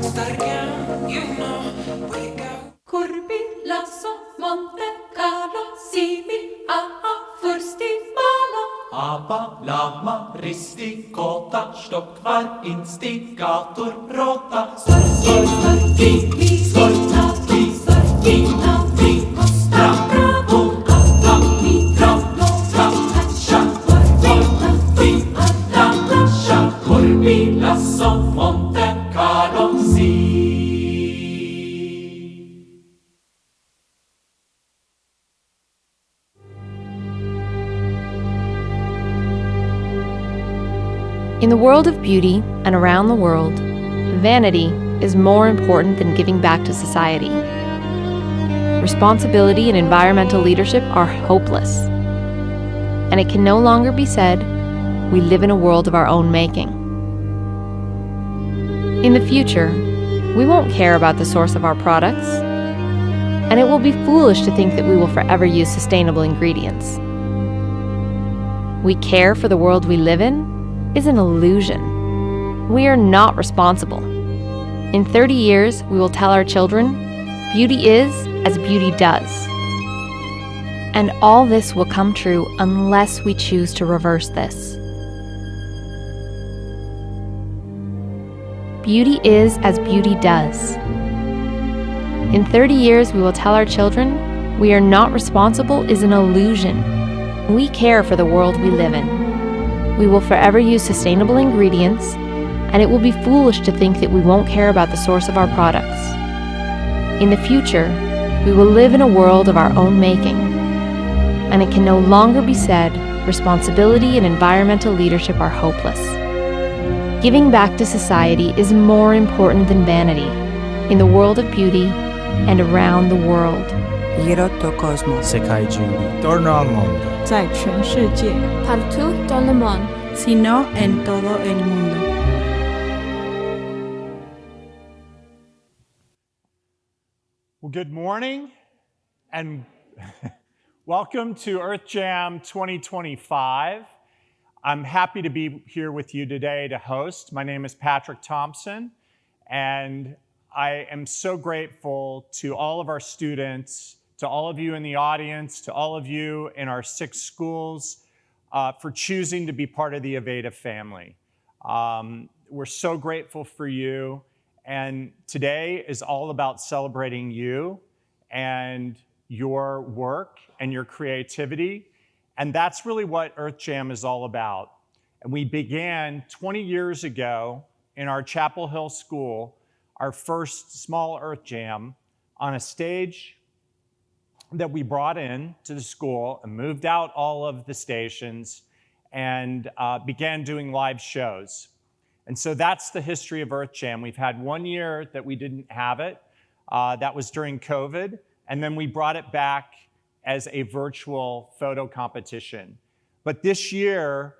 Stargam, you know we go. Curbi, Lasso, Monte Carlo, Simi, Aha, Fursti, Bala. Aber, Lama, Risti, Kota, Stockvar, Instigator, Rota, Sorti, Sorti, Sorti, Costa, Bravo, Alla, Mitra, Nota, Caccia, Guardi, Alla, Lascia, Curbi, Lasso, Monte Carlo, Si. In the world of beauty and around the world, vanity is more important than giving back to society. Responsibility and environmental leadership are hopeless. And it can no longer be said, we live in a world of our own making. In the future, we won't care about the source of our products, and it will be foolish to think that we will forever use sustainable ingredients. We care for the world we live in is an illusion. We are not responsible. In 30 years, we will tell our children, beauty is as beauty does. And all this will come true unless we choose to reverse this. Beauty is as beauty does. In 30 years, we will tell our children, we are not responsible is an illusion. We care for the world we live in. We will forever use sustainable ingredients, and it will be foolish to think that we won't care about the source of our products. In the future, we will live in a world of our own making, and it can no longer be said responsibility and environmental leadership are hopeless. Giving back to society is more important than vanity in the world of beauty and around the world. Girotto Cosmo. Sekai Juli. Torno al mondo. 在全世界 Partout dans le monde. sino en todo el mundo. Well, good morning and welcome to Earth Jam 2025. I'm happy to be here with you today to host. My name is Patrick Thompson, and I am so grateful to all of our students, to all of you in the audience, to all of you in our 6 schools for choosing to be part of the Aveda family. We're so grateful for you, and today is all about celebrating you and your work and your creativity, and that's really what Earth Jam is all about. And we began 20 years ago in our Chapel Hill School, our first small Earth Jam on a stage that we brought in to the school and moved out all of the stations and began doing live shows. And so that's the history of Earth Jam. We've had 1 year that we didn't have it. That was during COVID. And then we brought it back as a virtual photo competition. But this year,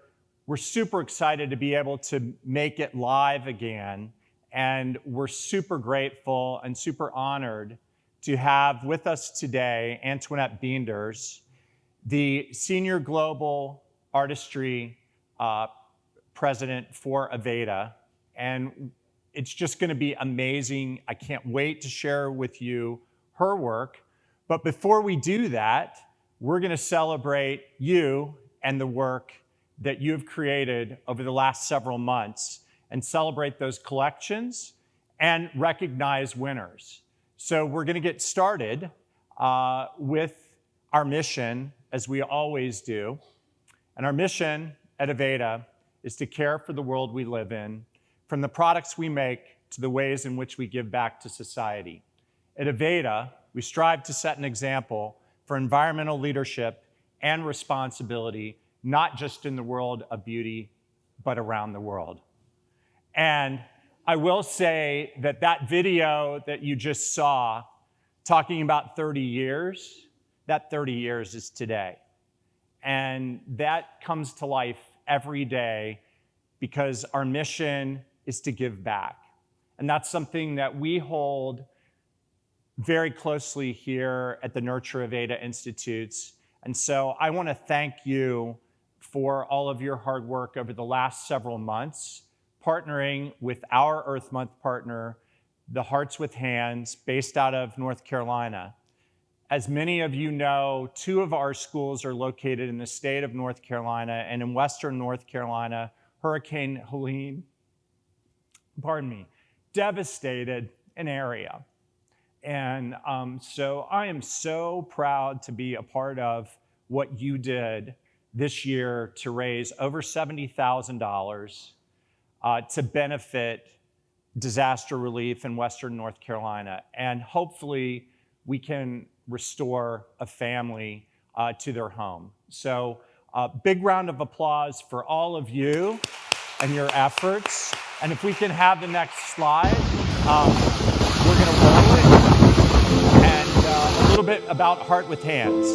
we're super excited to be able to make it live again. And we're super grateful and super honored to have with us today Antoinette Beenders, the Senior Global Artistry President for Aveda. And it's just going to be amazing. I can't wait to share with you her work. But before we do that, we're going to celebrate you and the work that you've created over the last several months and celebrate those collections and recognize winners. So we're going to get started with our mission, as we always do. And our mission at Aveda is to care for the world we live in, from the products we make to the ways in which we give back to society. At Aveda, we strive to set an example for environmental leadership and responsibility, not just in the world of beauty, but around the world. And I will say that that video that you just saw talking about 30 years, that 30 years is today. And that comes to life every day because our mission is to give back. And that's something that we hold very closely here at the Nurtur Aveda Institutes. And so I want to thank you for all of your hard work over the last several months, partnering with our Earth Month partner, the Hearts with Hands, based out of North Carolina. As many of you know, 2 of our schools are located in the state of North Carolina, and in western North Carolina, Hurricane Helene, devastated an area. And so I am so proud to be a part of what you did this year to raise over $70,000 to benefit disaster relief in western North Carolina. And hopefully we can restore a family to their home. So a big round of applause for all of you and your efforts. And if we can have the next slide, we're going to roll it. And a little bit about Heart with Hands.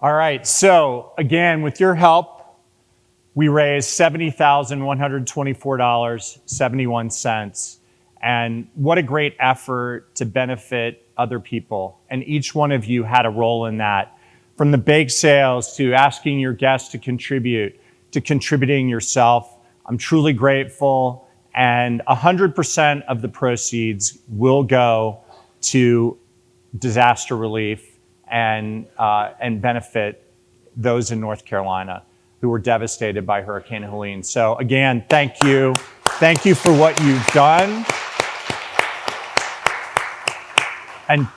All right, so again, with your help, we raised $70,124.71. And what a great effort to benefit other people. And each one of you had a role in that. From the bake sales to asking your guests to contribute, to contributing yourself. I'm truly grateful. And 100% of the proceeds will go to disaster relief and benefit those in North Carolina who were devastated by Hurricane Helene. So again, thank you. Thank you for what you've done. And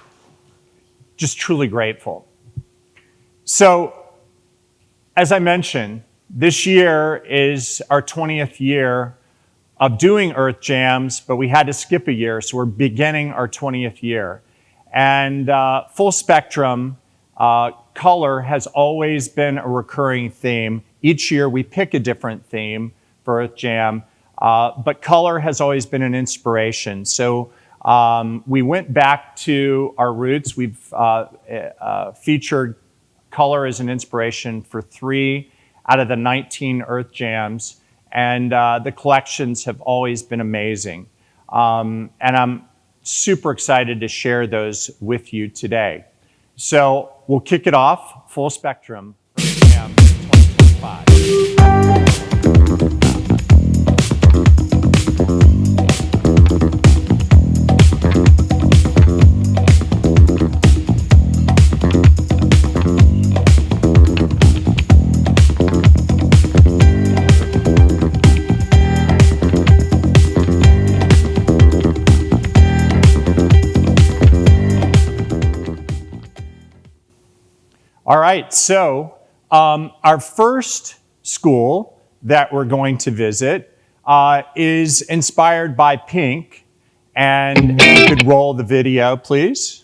just truly grateful. So, as I mentioned, this year is our 20th year of doing Earth Jams, but we had to skip a year, so we're beginning our 20th year. And full spectrum, color has always been a recurring theme. Each year we pick a different theme for Earth Jam, but color has always been an inspiration. So we went back to our roots. We've featured color as an inspiration for 3 out of the 19 Earth Jams, and the collections have always been amazing. And I'm super excited to share those with you today. So we'll kick it off, full spectrum, Earth Jam 2025. All right, so our first school that we're going to visit is inspired by Pink. And if you could roll the video, please.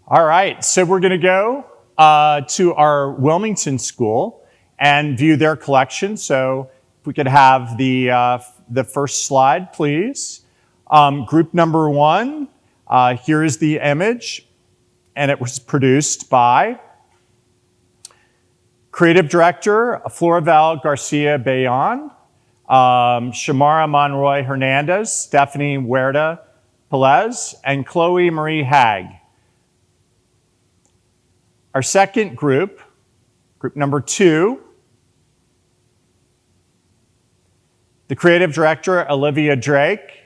All right, so we're going to go to our Wilmington school and view their collection. So if we could have the first slide, please. Group number 1, here is the image, and it was produced by Creative Director Floravel Garcia Bayon, Shamara Monroy Hernandez, Stephanie Huerta Pelez, and Chloe Marie Hag. Our second group, group number 2, the Creative Director Olivia Drake,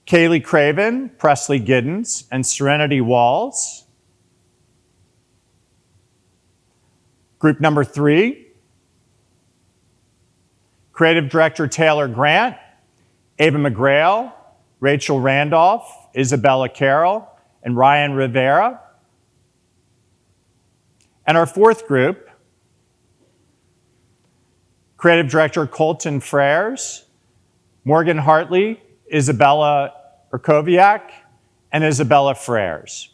Kaylee Craven, Presley Giddens, and Serenity Walls. Group number 3, Creative Director Taylor Grant, Ava McGrail, Rachel Randolph, Isabella Carroll, and Ryan Rivera. And our fourth group, Creative Director Colton Frères, Morgan Hartley, Isabella Urkoviak, and Isabella Frères.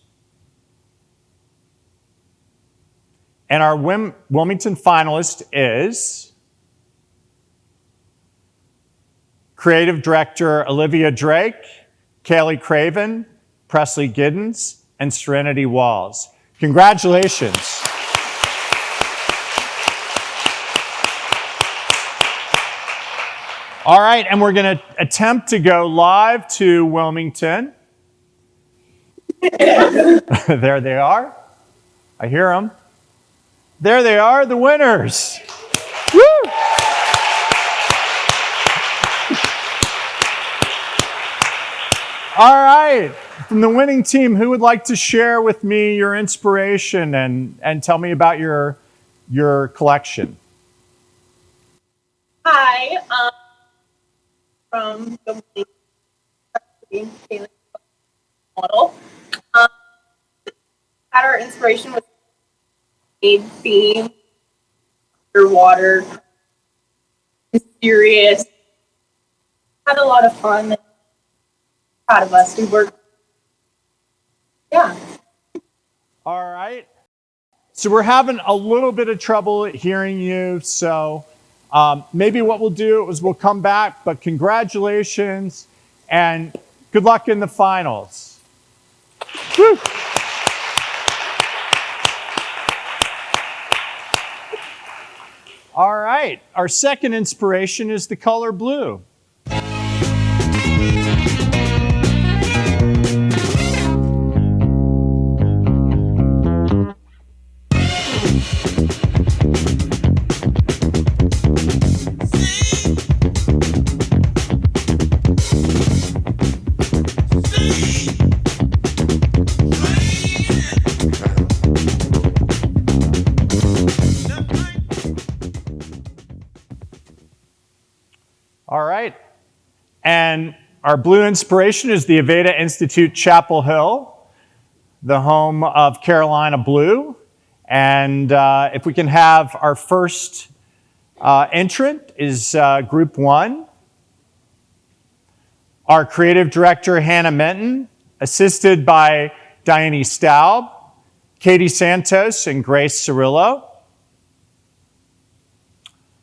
And our Wilmington finalist is Creative Director Olivia Drake, Kaylee Craven, Presley Giddens, and Serenity Walls. Congratulations. All right, and we're going to attempt to go live to Wilmington. There they are. I hear them. There they are, the winners. Woo! All right, from the winning team, who would like to share with me your inspiration and tell me about your collection? Hi, from the model. Had our inspiration with a theme, underwater, mysterious. Had a lot of fun. Proud of us. We worked. Yeah. All right. So we're having a little bit of trouble hearing you. So maybe what we'll do is we'll come back. But congratulations and good luck in the finals. Woo! All right. Our second inspiration is the color blue. All right. And our blue inspiration is the Aveda Institute Chapel Hill, the home of Carolina Blue. And if we can have our first entrant is Group 1. Our creative director, Hannah Menton, assisted by Diane Staub, Katie Santos, and Grace Cirillo.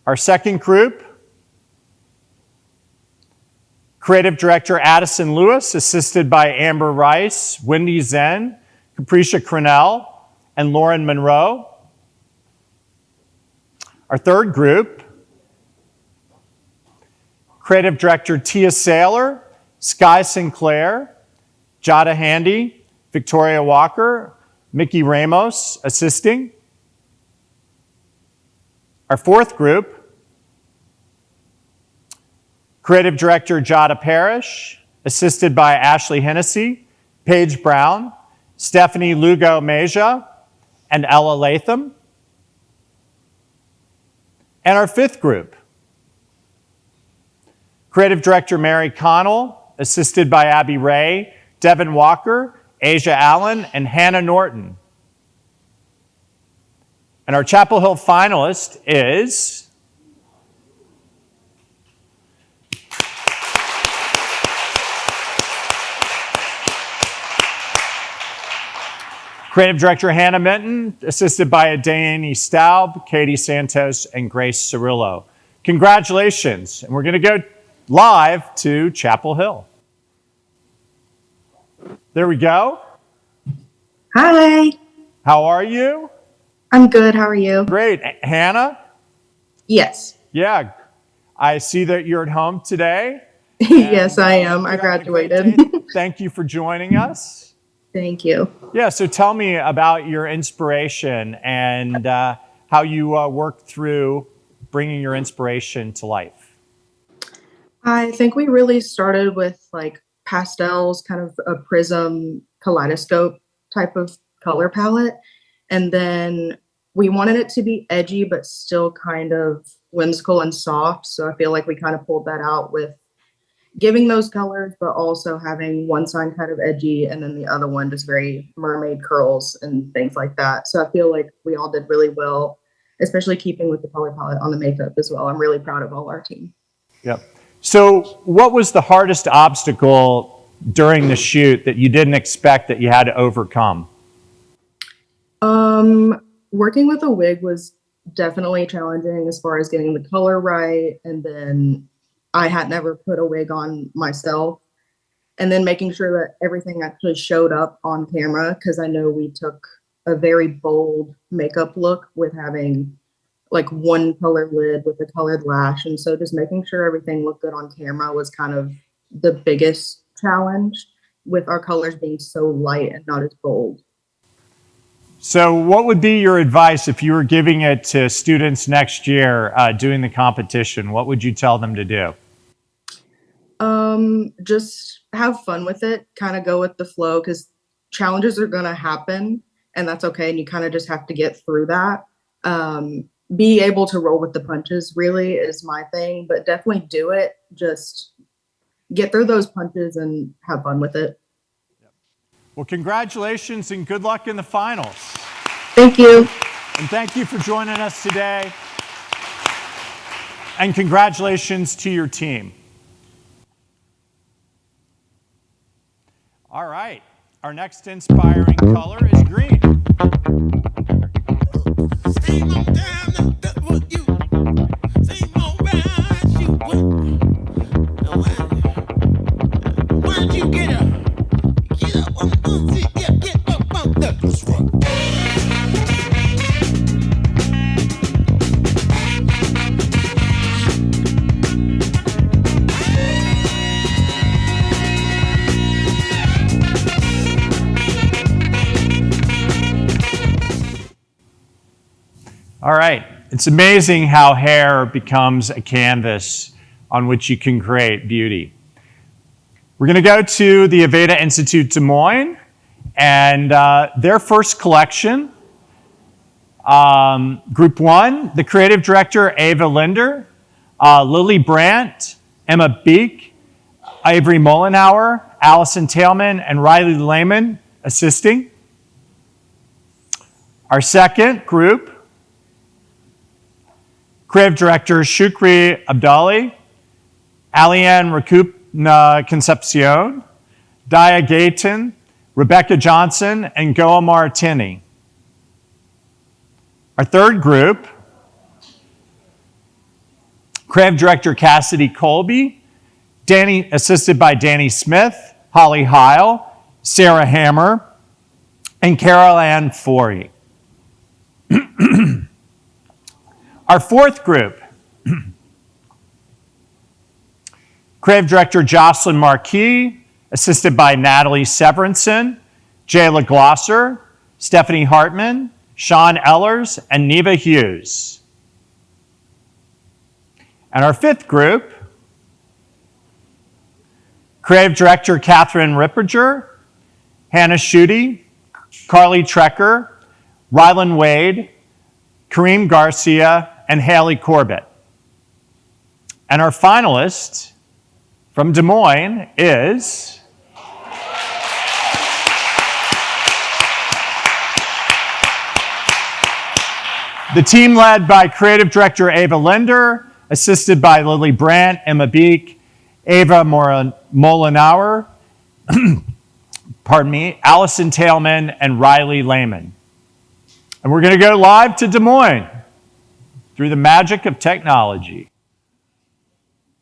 Our second group, Creative Director Addison Lewis, assisted by Amber Rice, Wendy Zen, Capricia Cronell, and Lauren Monroe. Our third group, Creative Director Tia Saylor, Sky Sinclair, Jada Handy, Victoria Walker, Mickey Ramos, assisting. Our fourth group, Creative Director Jada Parrish, assisted by Ashley Hennessy, Paige Brown, Stephanie Lugo Meja, and Ella Latham. And our fifth group, Creative Director Mary Connell, assisted by Abby Ray, Devin Walker, Asia Allen, and Hannah Norton. And our Chapel Hill finalist is Creative Director Hannah Minton, assisted by Danny Staub, Katie Santos, and Grace Cirillo. Congratulations, and we're going to go live to Chapel Hill. There we go. Hi, How are you? I'm good. How are you? Great. Hannah? Yes. Yeah. I see that you're at home today. Yes, I am. I graduated. Thank you for joining us. Thank you. Yeah, so tell me about your inspiration and how you work through bringing your inspiration to life. I think we really started with like pastels, kind of a prism kaleidoscope type of color palette. And then we wanted it to be edgy, but still kind of whimsical and soft. So I feel like we kind of pulled that out with giving those colors, but also having one side kind of edgy and then the other one just very mermaid curls and things like that. So I feel like we all did really well, especially keeping with the color palette on the makeup as well. I'm really proud of all our team. Yep. So what was the hardest obstacle during the shoot that you didn't expect that you had to overcome? Working with a wig was definitely challenging as far as getting the color right, and then I had never put a wig on myself, and then making sure that everything actually showed up on camera, because I know we took a very bold makeup look with having like one color lid with a colored lash, and so just making sure everything looked good on camera was kind of the biggest challenge, with our colors being so light and not as bold. So what would be your advice if you were giving it to students next year doing the competition? What would you tell them to do? Just have fun with it, kind of go with the flow, because challenges are going to happen and that's okay. And you kind of just have to get through that. Be able to roll with the punches really is my thing, but definitely do it. Just get through those punches and have fun with it. Well, congratulations and good luck in the finals. Thank you. And thank you for joining us today. And congratulations to your team. All right, our next inspiring color is green. All right, it's amazing how hair becomes a canvas on which you can create beauty. We're going to go to the Aveda Institute Des Moines and their first collection. Group 1, the creative director Ava Linder, Lily Brandt, Emma Beek, Avery Mollenauer, Allison Tailman, and Riley Lehman assisting. Our second group, creative director Shukri Abdali, Aliane Rakupna Concepcion, Dia Gayton, Rebecca Johnson, and Goa Martini. Our third group, creative director Cassidy Colby, assisted by Danny Smith, Holly Heil, Sarah Hammer, and Carol Ann Forey. Our fourth group, creative director Jocelyn Marquis, assisted by Natalie Severinson, Jayla Glosser, Stephanie Hartman, Sean Ellers, and Neva Hughes. And our fifth group, creative director Catherine Ripperger, Hannah Schutte, Carly Trecker, Rylan Wade, Kareem Garcia, and Haley Corbett. And our finalist from Des Moines is the team led by creative director Ava Linder, assisted by Lily Brandt, Emma Beek, Ava Mollenauer, Allison Tailman, and Riley Lehman. And we're going to go live to Des Moines through the magic of technology.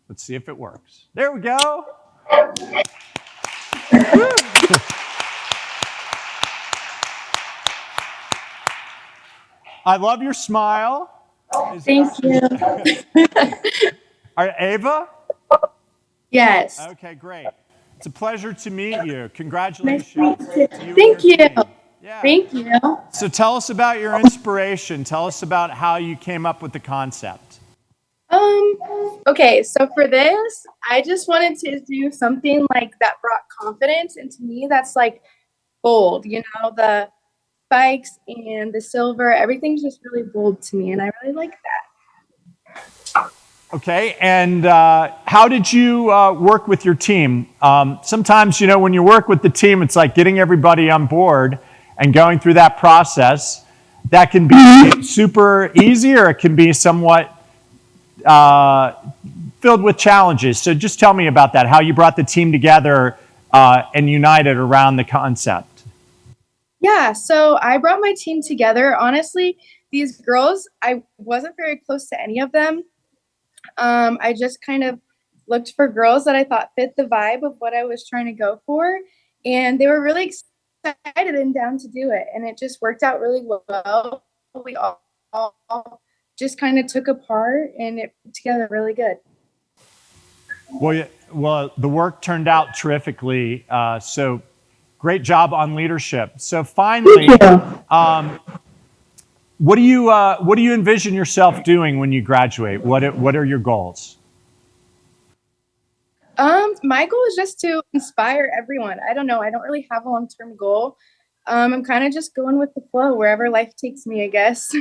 Let's see if it works. There we go. I love your smile. Thank you. All right, Ava? Yes. Okay, great. It's a pleasure to meet you. Congratulations. Thank you. Yeah. Thank you. So tell us about your inspiration. Tell us about how you came up with the concept. Okay, so for this, I just wanted to do something like that brought confidence, and to me that's like bold, the spikes and the silver, everything's just really bold to me, and I really like that. Okay, and how did you work with your team? Sometimes, when you work with the team, it's like getting everybody on board and going through that process. That can be super easy, or it can be somewhat filled with challenges. So just tell me about that, how you brought the team together and united around the concept. Yeah, so I brought my team together. Honestly, these girls, I wasn't very close to any of them. I just kind of looked for girls that I thought fit the vibe of what I was trying to go for, and they were really excited and down to do it, and it just worked out really well. We all just kind of took apart, and it put together really good. Well, the work turned out terrifically. So great job on leadership. So finally, what do you envision yourself doing when you graduate? What are your goals? My goal is just to inspire everyone. I don't know. I don't really have a long-term goal. I'm kind of just going with the flow wherever life takes me, I guess.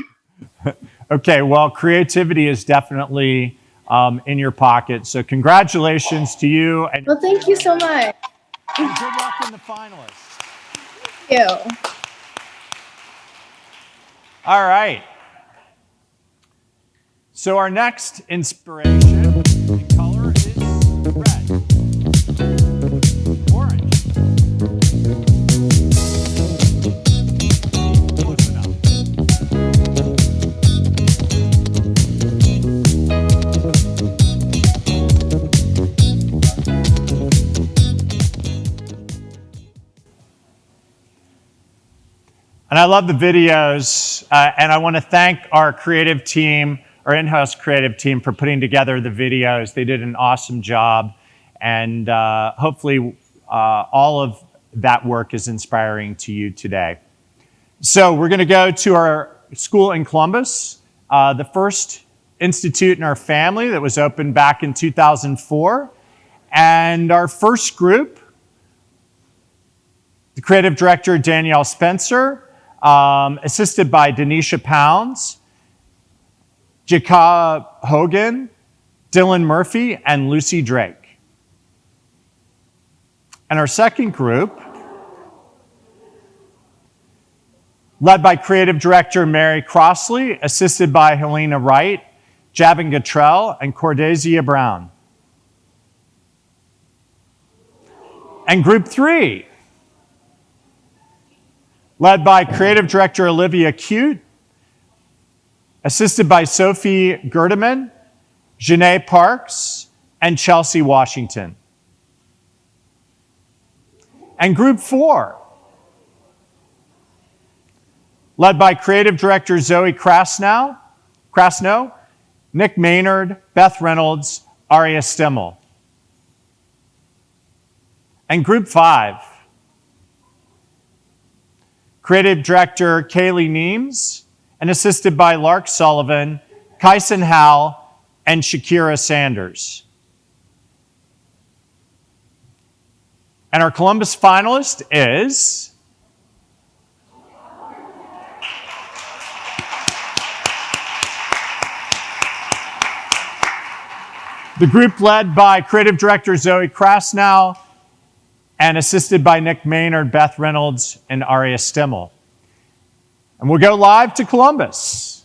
Okay, well, creativity is definitely in your pocket. So congratulations to you. And well, thank you so much. And good luck in the finalists. Thank you. All right. So our next inspiration in color is red. Orange. Close enough. And I love the videos, and I want to thank our creative team, our in-house creative team, for putting together the videos. They did an awesome job, and hopefully all of that work is inspiring to you today. So we're going to go to our school in Columbus, the first institute in our family that was opened back in 2004. And our first group, the creative director, Danielle Spencer, assisted by Denisha Pounds, Jaka Hogan, Dylan Murphy, and Lucy Drake. And our second group, led by creative director Mary Crossley, assisted by Helena Wright, Javin Gatrell, and Cordesia Brown. And group three, led by creative director Olivia Cute, assisted by Sophie Gerdeman, Janae Parks, and Chelsea Washington. And group four, led by creative director Zoe Krasnow, Nick Maynard, Beth Reynolds, Aria Stimmel. And group five, creative director Kaylee Neems, and assisted by Lark Sullivan, Kyson Howell, and Shakira Sanders. And our Columbus finalist is the group led by creative director Zoe Krasnow and assisted by Nick Maynard, Beth Reynolds, and Aria Stimmel. And we'll go live to Columbus.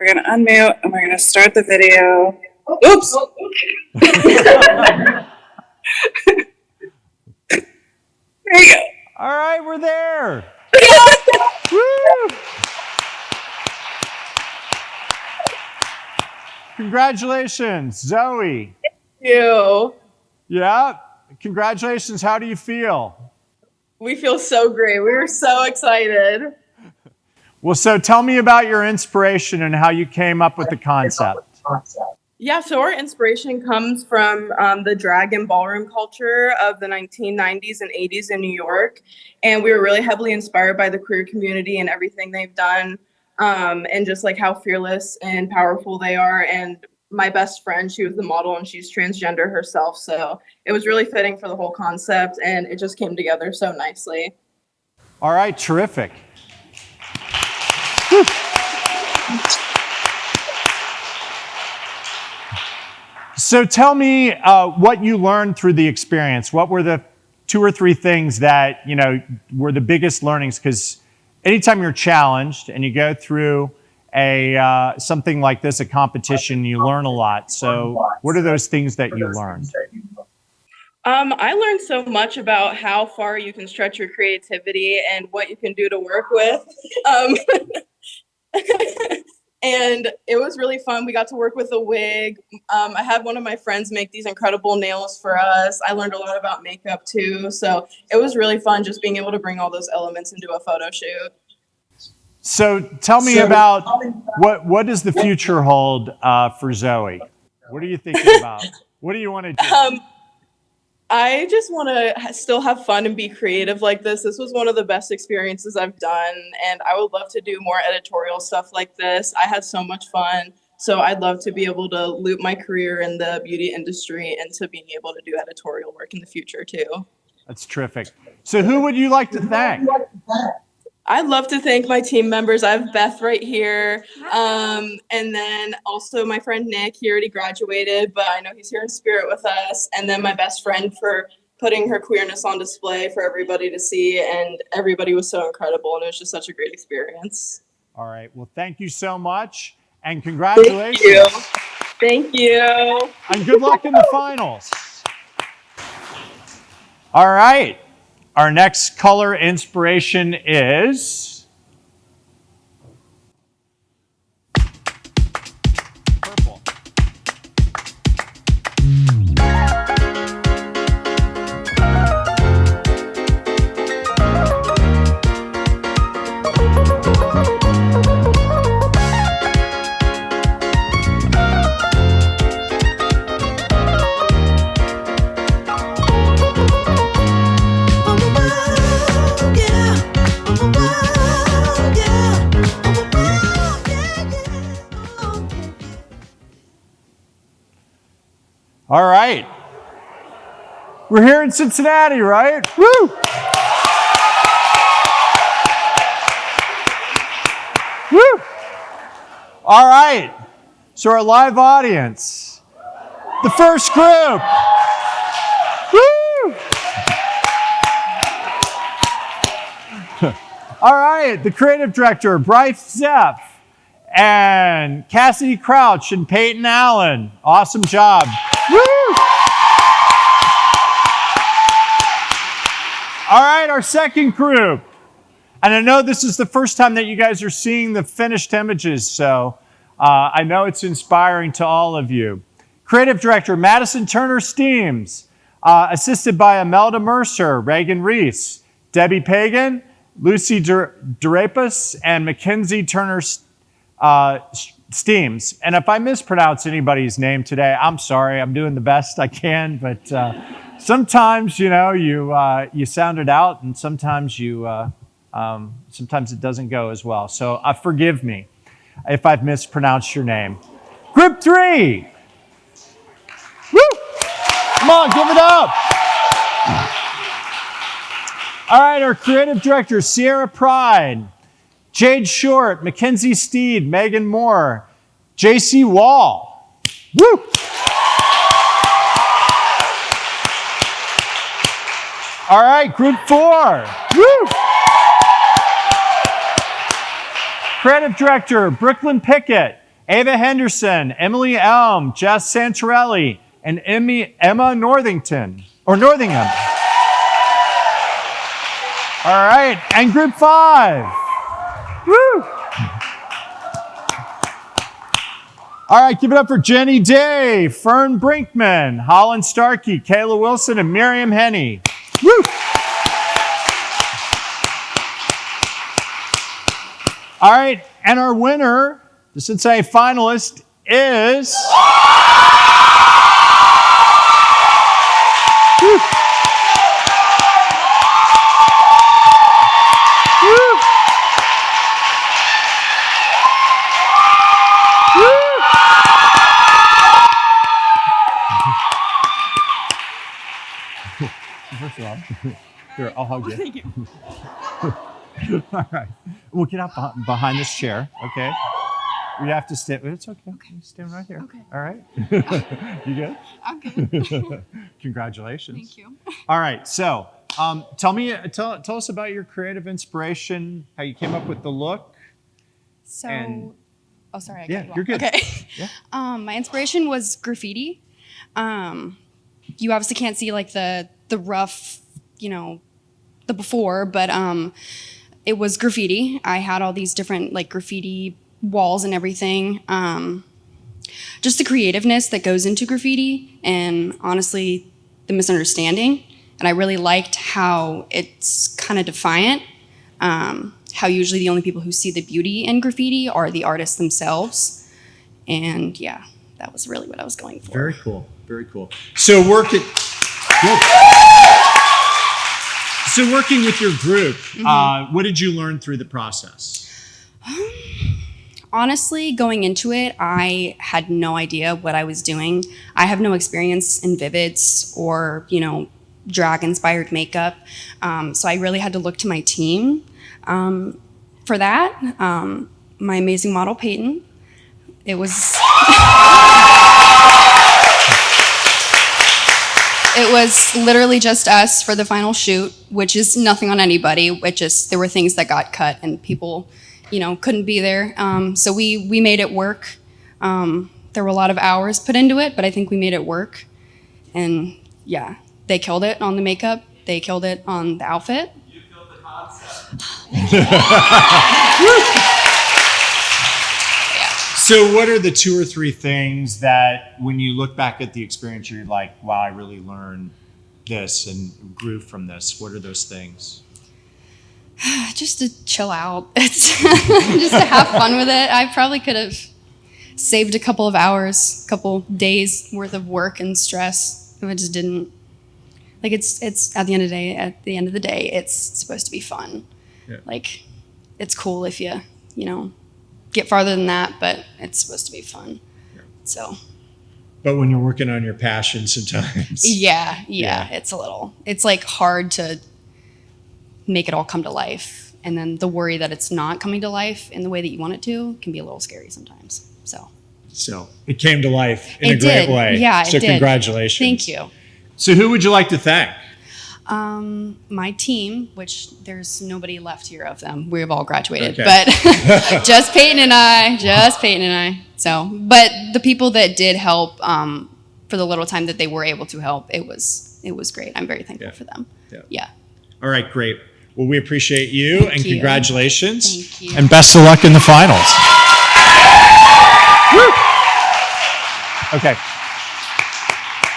We're going to unmute and we're going to start the video. Oops. There you go. All right, we're there. Woo! Congratulations, Zoe. Thank you. Yeah, congratulations. How do you feel? We feel so great. We were so excited. Well, so tell me about your inspiration and how you came up with the concept. Yeah, so our inspiration comes from the drag and ballroom culture of the 1990s and 80s in New York. And we were really heavily inspired by the queer community and everything they've done, and just like how fearless and powerful they are. And my best friend, she was the model and she's transgender herself. So it was really fitting for the whole concept and it just came together so nicely. All right, terrific. Whew. So tell me what you learned through the experience. What were the 2 or 3 things that, were the biggest learnings? Because anytime you're challenged and you go through something like this, a competition, you learn a lot. So what are those things that you learned? I learned so much about how far you can stretch your creativity and what you can do to work with. And it was really fun. We got to work with a wig. I had one of my friends make these incredible nails for us. I learned a lot about makeup too. So it was really fun just being able to bring all those elements into a photo shoot. So tell me about what does the future hold for Zoe? What are you thinking about? What do you want to do? I just want to still have fun and be creative like this. This was one of the best experiences I've done, and I would love to do more editorial stuff like this. I had so much fun, so I'd love to be able to loop my career in the beauty industry into being able to do editorial work in the future too. That's terrific. So who would you like to thank? I'd love to thank my team members. I have Beth right here. And then also my friend Nick, he already graduated, but I know he's here in spirit with us. And then my best friend for putting her queerness on display for everybody to see. And everybody was so incredible. And it was just such a great experience. All right. Well, thank you so much. And congratulations. Thank you. And good luck in the finals. All right. Our next color inspiration is purple. All right. We're here in Cincinnati, right? Woo! Woo! All right. So our live audience, the first group. Woo! All right. The creative director, Bryce Zeff, and Cassidy Crouch and Peyton Allen. Awesome job. Woo! All right, our second group. And I know this is the first time that you guys are seeing the finished images, so I know it's inspiring to all of you. Creative director, Madison Turner Steems, assisted by Imelda Mercer, Reagan Reese, Debbie Pagan, Lucy Durapus, and Mackenzie Turner Steems. And if I mispronounce anybody's name today, I'm sorry. I'm doing the best I can, but sometimes, you sound it out, and sometimes sometimes it doesn't go as well. So forgive me if I've mispronounced your name. Group 3. Woo! Come on, give it up. All right, our creative director, Sierra Pride, Jade Short, Mackenzie Steed, Megan Moore, JC Wall. Woo! All right, group 4. Woo! Creative director, Brooklyn Pickett, Ava Henderson, Emily Elm, Jess Santorelli, and Emma Northington, or Northingham. All right, and group 5. Woo! All right, give it up for Jenny Day, Fern Brinkman, Holland Starkey, Kayla Wilson, and Miriam Henney. Woo! All right, and our winner, the Cincinnati finalist, is... Woo! Woo! First of all, here, I'll hug you. Thank you. All right. We'll get up behind this chair, okay? We have to stand. It's okay. Okay. Stand right here. Okay. All right. You good? I'm good. Congratulations. Thank you. All right. So, tell us about your creative inspiration, how you came up with the look. So, oh, sorry. I Yeah, cut you you're off. good. Okay. Yeah. My inspiration was graffiti. You obviously can't see like the rough, the before, but it was graffiti. I had all these different like graffiti walls and everything. Just the creativeness that goes into graffiti, and honestly, the misunderstanding. And I really liked how it's kind of defiant. How usually the only people who see the beauty in graffiti are the artists themselves. And yeah, that was really what I was going for. Very cool. Very cool. So working with your group, what did you learn through the process? Honestly, going into it, I had no idea what I was doing. I have no experience in Vivids or, drag-inspired makeup. So I really had to look to my team for that. My amazing model, Peyton. It was... It was literally just us for the final shoot, which is nothing on anybody. There were things that got cut and people, couldn't be there. So we made it work. There were a lot of hours put into it, but I think we made it work. And yeah, they killed it on the makeup. They killed it on the outfit. You killed the concept. So what are the 2 or 3 things that when you look back at the experience, you're like, wow, I really learned this and grew from this? What are those things? Just to chill out. It's just to have fun with it. I probably could have saved a couple of hours, couple days worth of work and stress if I just didn't. Like it's at the end of the day, it's supposed to be fun. Yeah. Like it's cool if you get farther than that, but it's supposed to be fun. Yeah. So. But when you're working on your passion sometimes. Yeah. It's like hard to make it all come to life. And then the worry that it's not coming to life in the way that you want it to can be a little scary sometimes. So it came to life in a great way. Yeah, so it did. Congratulations. Thank you. So who would you like to thank? My team, which there's nobody left here of them. We've all graduated, Okay. but just Peyton and I. So, but the people that did help, for the little time that they were able to help, it was great. I'm very thankful for them. Yeah. All right, great. Well, we appreciate you Thank you. Congratulations. Thank you. And best of luck in the finals. Okay.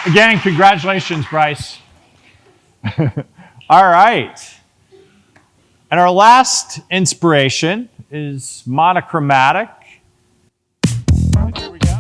Again, congratulations, Bryce. All right. And our last inspiration is monochromatic. And here we go.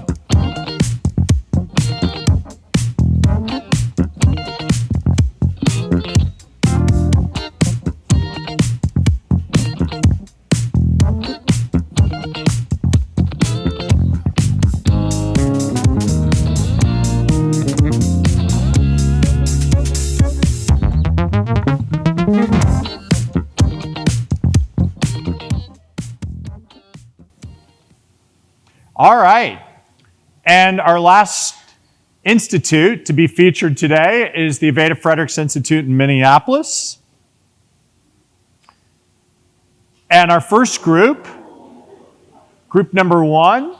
All right. And our last institute to be featured today is the Aveda Fredericks Institute in Minneapolis. And our first group number 1,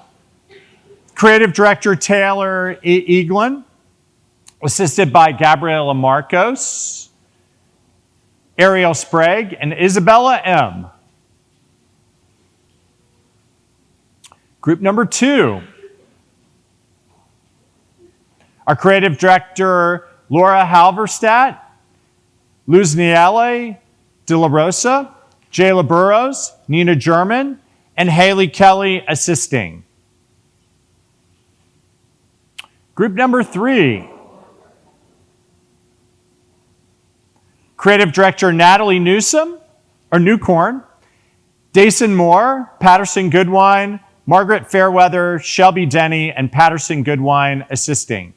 Creative Director Taylor Eaglin, assisted by Gabriela Marcos, Ariel Sprague, and Isabella M. Group number 2. Our Creative Director Laura Halverstadt, Luzniele De La Rosa, Jayla Burrows, Nina German, and Haley Kelly assisting. Group number 3. Creative Director Natalie Newcorn, Dason Moore, Patterson Goodwine, Margaret Fairweather, Shelby Denny, and Patterson Goodwine assisting.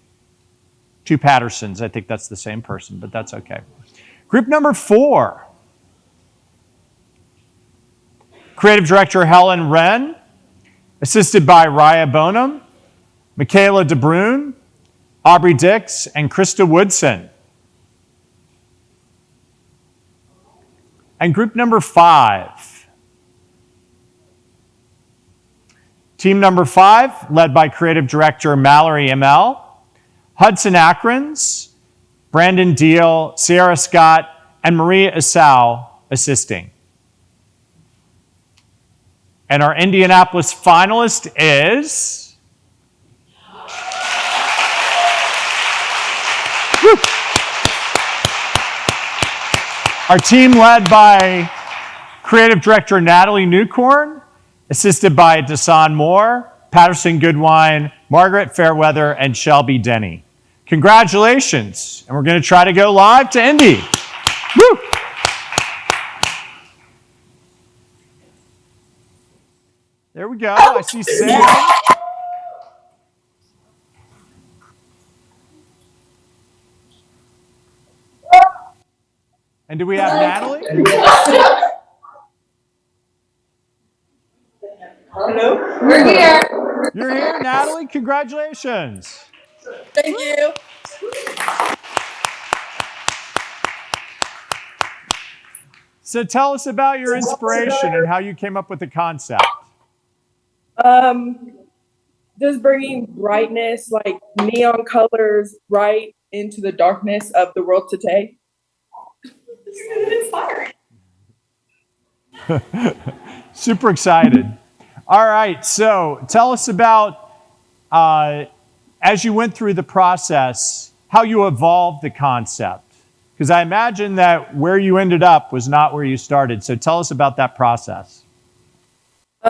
2 Pattersons, I think that's the same person, but that's okay. Group number 4. Creative Director Helen Wren, assisted by Raya Bonham, Michaela DeBrune, Aubrey Dix, and Krista Woodson. And group number 5. Team number 5, led by Creative Director Mallory ML, Hudson Akrons, Brandon Deal, Sierra Scott, and Maria Asau assisting. And our Indianapolis finalist is... Woo! Our team led by Creative Director Natalie Newcorn, assisted by Dasan Moore, Patterson Goodwine, Margaret Fairweather, and Shelby Denny. Congratulations, and we're going to try to go live to Indy. Woo! There we go. I see Sam. And do we have Natalie? Hello? We're here. You're here, Natalie. Congratulations. Thank you. So tell us about your inspiration and how you came up with the concept. Just bringing brightness, like neon colors, right into the darkness of the world today. Inspiring. Super excited. All right, so tell us about, as you went through the process, how you evolved the concept. Because I imagine that where you ended up was not where you started. So tell us about that process.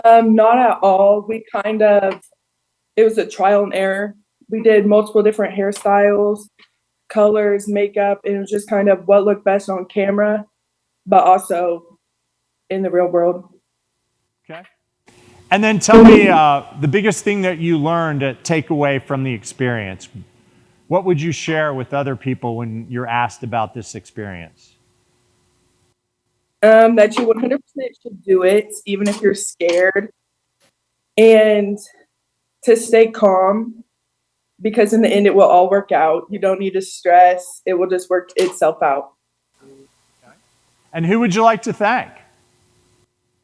Not at all. It was a trial and error. We did multiple different hairstyles, colors, makeup, and it was just kind of what looked best on camera, but also in the real world. Okay. And then tell me the biggest thing that you learned to take away from the experience. What would you share with other people when you're asked about this experience? That you 100% should do it, even if you're scared. And to stay calm, because in the end, it will all work out. You don't need to stress. It will just work itself out. Okay. And who would you like to thank?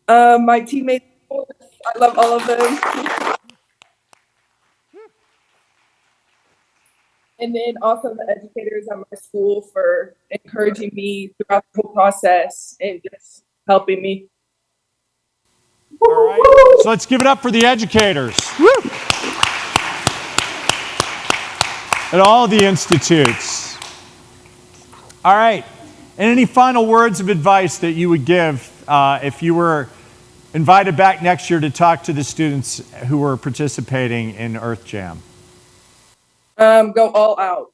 My teammates. I love all of them. And then also the educators at my school for encouraging me throughout the whole process and just helping me. All right, so let's give it up for the educators. Woo! At all the institutes. All right, and any final words of advice that you would give if you were invited back next year to talk to the students who were participating in Earth Jam? Go all out.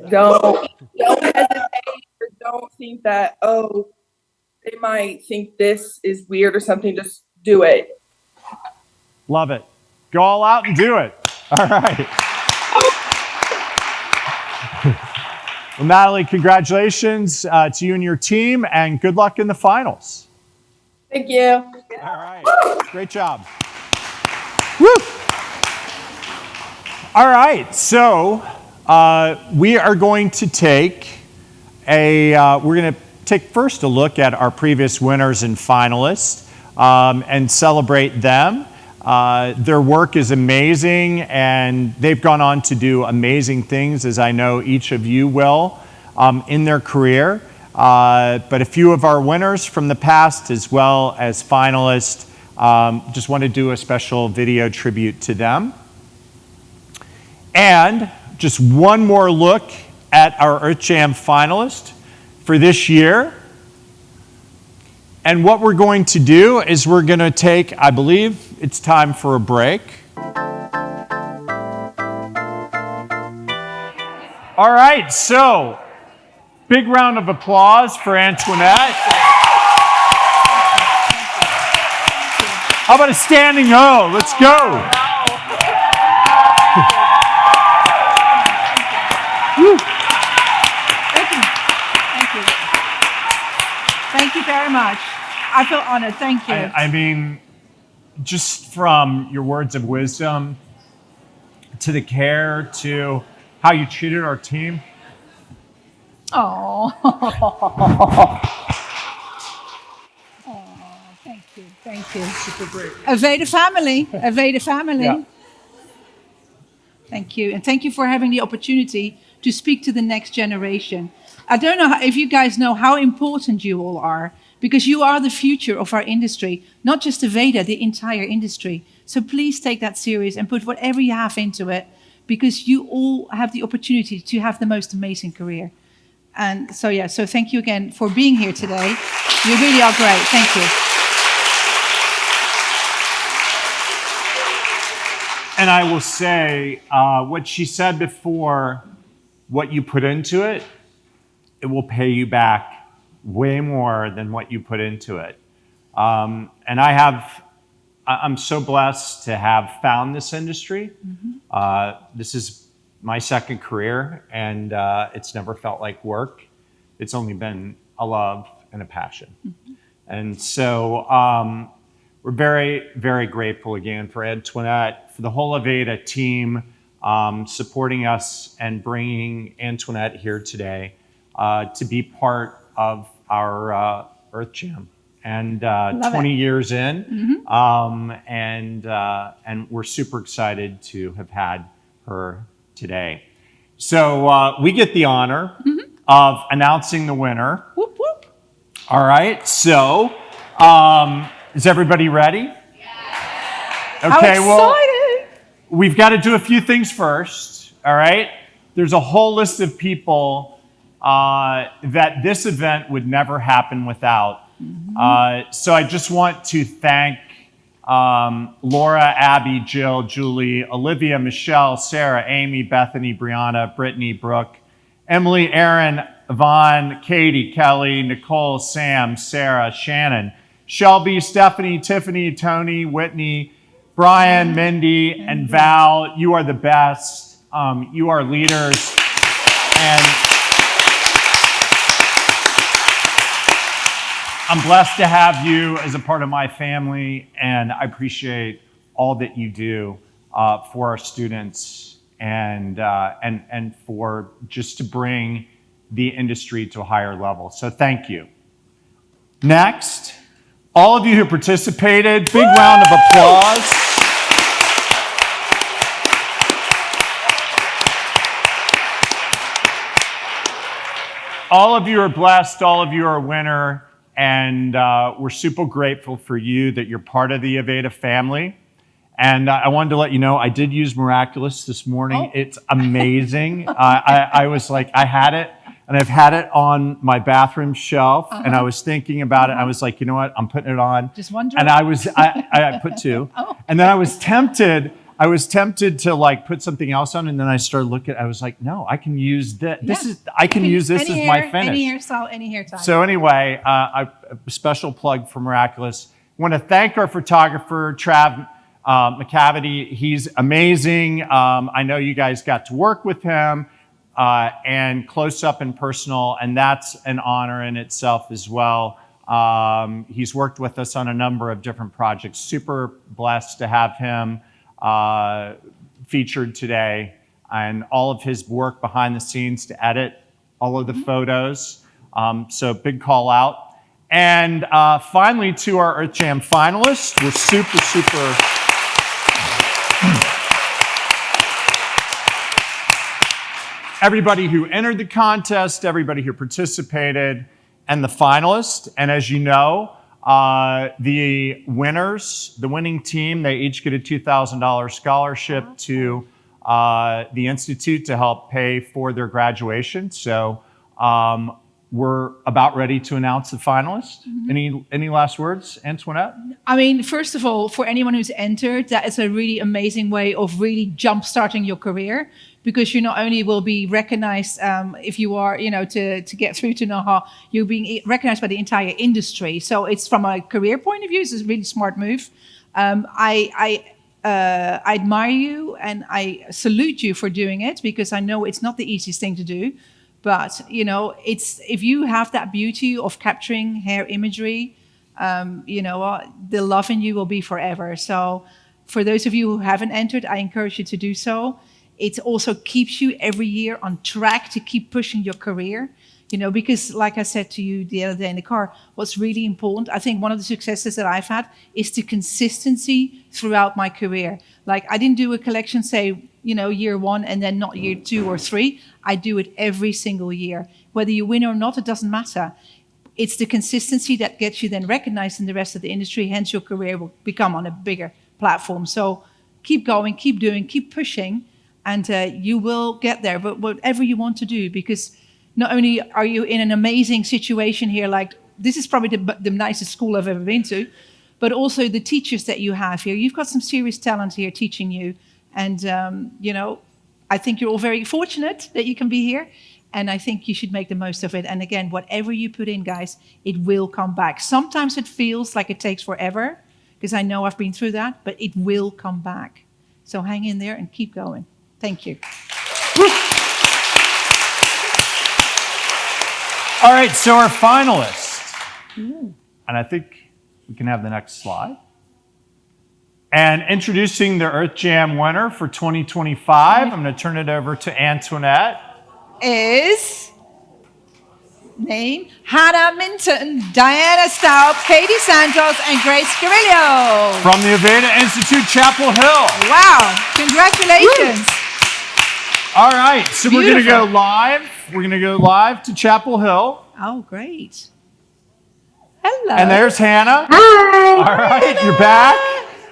Don't hesitate or don't think that, oh, they might think this is weird or something. Just do it. Love it. Go all out and do it. All right. Well, Natalie, congratulations to you and your team, and good luck in the finals. Thank you. All right. Great job. Woo! All right, so we are going to take first a look at our previous winners and finalists and celebrate them. Their work is amazing, and they've gone on to do amazing things, as I know each of you will, in their career. But a few of our winners from the past, as well as finalists, just want to do a special video tribute to them. And just one more look at our Earth Jam finalist for this year. And what we're going to do is we're going to take, I believe it's time for a break. All right, so big round of applause for Antoinette. How about a standing O? Let's go. Thank you very much. I feel honored. Thank you. I mean, just from your words of wisdom to the care to how you treated our team. Oh. Thank you. Thank you. Super great. Aveda family. Aveda family. Yeah. Thank you. And thank you for having the opportunity to speak to the next generation. I don't know if you guys know how important you all are, because you are the future of our industry, not just Aveda, the entire industry. So please take that serious and put whatever you have into it, because you all have the opportunity to have the most amazing career. And so, yeah, so thank you again for being here today. You really are great. Thank you. And I will say, what she said before, what you put into it, it will pay you back way more than what you put into it. And I'm so blessed to have found this industry. Mm-hmm. This is my second career, and it's never felt like work. It's only been a love and a passion. Mm-hmm. And so we're very, very grateful again for Antoinette, for the whole Aveda team supporting us and bringing Antoinette here today to be part of our Earth Jam. And 20 years in, mm-hmm. And we're super excited to have had her today. So we get the honor mm-hmm. of announcing the winner. Whoop, whoop. All right, so is everybody ready? Yeah. Okay, well, we've got to do a few things first, all right? There's a whole list of people that this event would never happen without. Mm-hmm. So I just want to thank Laura, Abby, Jill, Julie, Olivia, Michelle, Sarah, Amy, Bethany, Brianna, Brittany, Brooke, Emily, Aaron, Yvonne, Katie, Kelly, Nicole, Sam, Sarah, Shannon, Shelby, Stephanie, Tiffany, Tony, Whitney, Brian, Mindy, and Val. You are the best. You are leaders. And I'm blessed to have you as a part of my family, and I appreciate all that you do for our students and for just to bring the industry to a higher level. So thank you. Next, all of you who participated, big round of applause. All of you are blessed, all of you are a winner. And we're super grateful for you that you're part of the Aveda family. And I wanted to let you know, I did use Miraculous this morning. Oh. It's amazing. I was like, I had it, and I've had it on my bathroom shelf, and I was thinking about it. I was like, you know what? I'm putting it on. Just one drop? And I put two. Oh. And then I was tempted to like put something else on, and then I started looking. I was like, no, I can use this. Yeah. I can use this as my finish. Any hairstyle, any hair tie. So anyway, a special plug for Miraculous. I want to thank our photographer, Trav McCavity. He's amazing. I know you guys got to work with him and close up and personal, and that's an honor in itself as well. He's worked with us on a number of different projects. Super blessed to have him featured today, and all of his work behind the scenes to edit all of the photos. So big call out. And finally, to our Earth Jam finalists, we're super, super everybody who entered the contest, everybody who participated, and the finalists. And as you know, the winners, the winning team, they each get a $2,000 scholarship to the Institute to help pay for their graduation. So we're about ready to announce the finalists. Any last words, Antoinette? I mean, first of all, for anyone who's entered, that is a really amazing way of really jump-starting your career, because you not only will be recognized if you are, to get through to NAHA, you're being recognized by the entire industry. So it's from a career point of view, it's a really smart move. I admire you and I salute you for doing it, because I know it's not the easiest thing to do. But, it's if you have that beauty of capturing hair imagery, the love in you will be forever. So for those of you who haven't entered, I encourage you to do so. It also keeps you every year on track to keep pushing your career, because like I said to you the other day in the car, what's really important, I think one of the successes that I've had is the consistency throughout my career. Like I didn't do a collection, say, year one and then not year 2 or 3. I do it every single year. Whether you win or not, it doesn't matter. It's the consistency that gets you then recognized in the rest of the industry. Hence, your career will become on a bigger platform. So keep going, keep doing, keep pushing, and you will get there. But whatever you want to do, because not only are you in an amazing situation here, like this is probably the nicest school I've ever been to, but also the teachers that you have here. You've got some serious talent here teaching you. And, I think you're all very fortunate that you can be here. And I think you should make the most of it. And again, whatever you put in, guys, it will come back. Sometimes it feels like it takes forever, because I know I've been through that, but it will come back. So hang in there and keep going. Thank you. All right, so our finalists. And I think we can have the next slide. And introducing the Earth Jam winner for 2025, I'm going to turn it over to Antoinette. Is name Hannah Minton, Diana Staub, Katie Santos, and Grace Carrillo. From the Aveda Institute, Chapel Hill. Wow, congratulations. Woo. All right, so Beautiful. We're going to go live. We're going to go live to Chapel Hill. Oh, great. Hello. And there's Hannah. Hi. All right, you're back.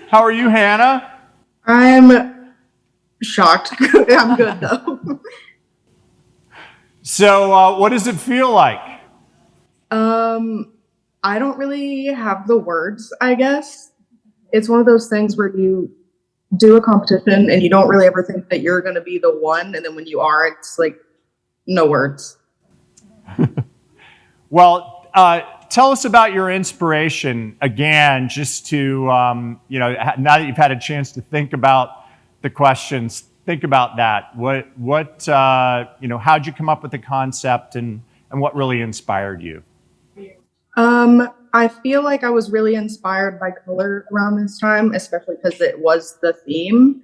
How are you, Hannah? I'm shocked. I'm good, though. So what does it feel like? I don't really have the words, I guess. It's one of those things where you do a competition and you don't really ever think that you're going to be the one. And then when you are, it's like no words. Well, tell us about your inspiration again, just to, now that you've had a chance to think about the questions, think about that. How'd you come up with the concept and what really inspired you? I feel like I was really inspired by color around this time, especially because it was the theme.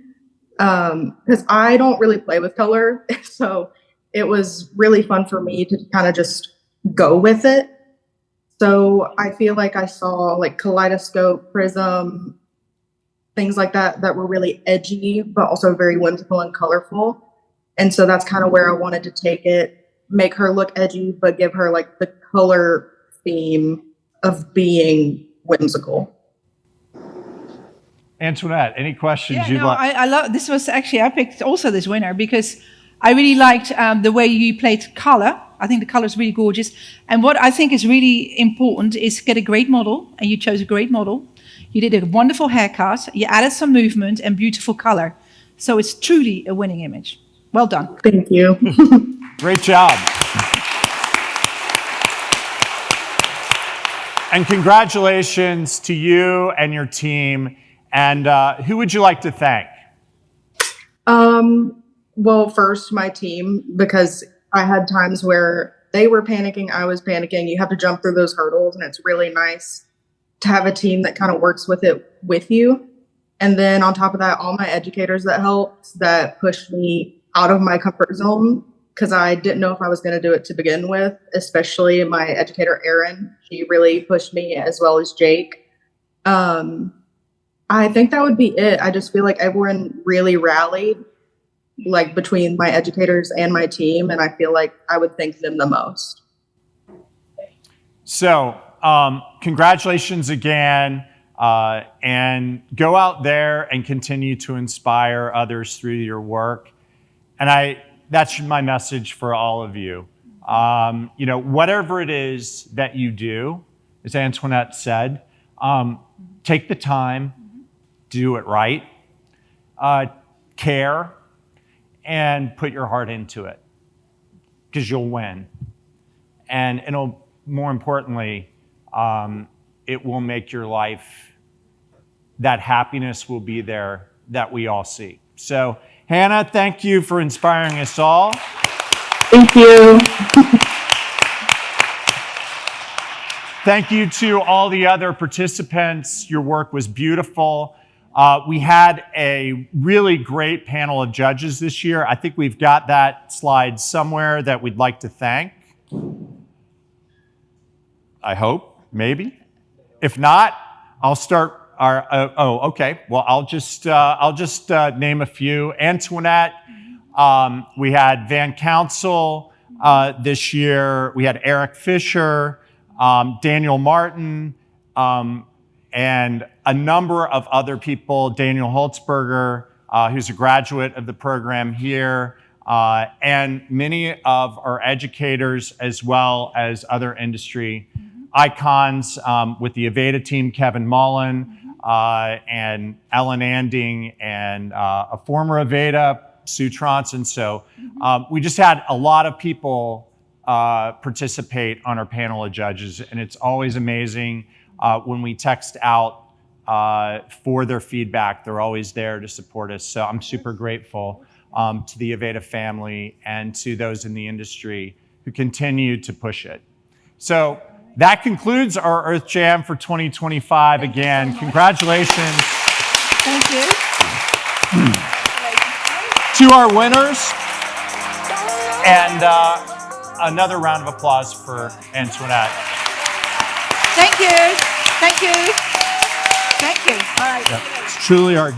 Because I don't really play with color, so it was really fun for me to kind of just go with it. So I feel like I saw like kaleidoscope, prism, things like that were really edgy, but also very whimsical and colorful. And so that's kind of where I wanted to take it, make her look edgy, but give her like the color theme of being whimsical. Antoinette, any questions you'd like? I love this. Was actually, I picked also this winner because I really liked the way you played color. I think the color is really gorgeous. And what I think is really important is get a great model, and you chose a great model. You did a wonderful haircut. You added some movement and beautiful color. So it's truly a winning image. Well done. Thank you. Great job. And congratulations to you and your team. And who would you like to thank? Well, first, my team, because I had times where they were panicking, I was panicking. You have to jump through those hurdles, and it's really nice to have a team that kind of works with it with you. And then on top of that, all my educators that helped, that pushed me out of my comfort zone, because I didn't know if I was going to do it to begin with, especially my educator, Erin. She really pushed me, as well as Jake. I think that would be it. I just feel like everyone really rallied. like between my educators and my team, and I feel like I would thank them the most. So, congratulations again, and go out there and continue to inspire others through your work. And that's my message for all of you. Whatever it is that you do, as Antoinette said, take the time, do it right, care, and put your heart into it, because you'll win. And it'll, more importantly, it will make your life, that happiness will be there that we all see. So, Hannah, thank you for inspiring us all. Thank you. Thank you to all the other participants. Your work was beautiful. We had a really great panel of judges this year. I think we've got that slide somewhere that we'd like to thank. I hope, maybe. If not, I'll start our, okay. Well, I'll just name a few. Antoinette, we had Van Council this year. We had Eric Fisher, Daniel Martin, and a number of other people, Daniel Holtzberger, who's a graduate of the program here, and many of our educators, as well as other industry icons with the Aveda team, Kevin Mullen, and Ellen Anding, and a former Aveda, Sue Tronson. So we just had a lot of people participate on our panel of judges, and it's always amazing when we text out for their feedback. They're always there to support us. So I'm super grateful to the Aveda family and to those in the industry who continue to push it. So that concludes our Earth Jam for 2025. Again, congratulations. Thank you. To our winners, and another round of applause for Antoinette. Thank you. Thank you. Thank you. All right. Yep. It's truly our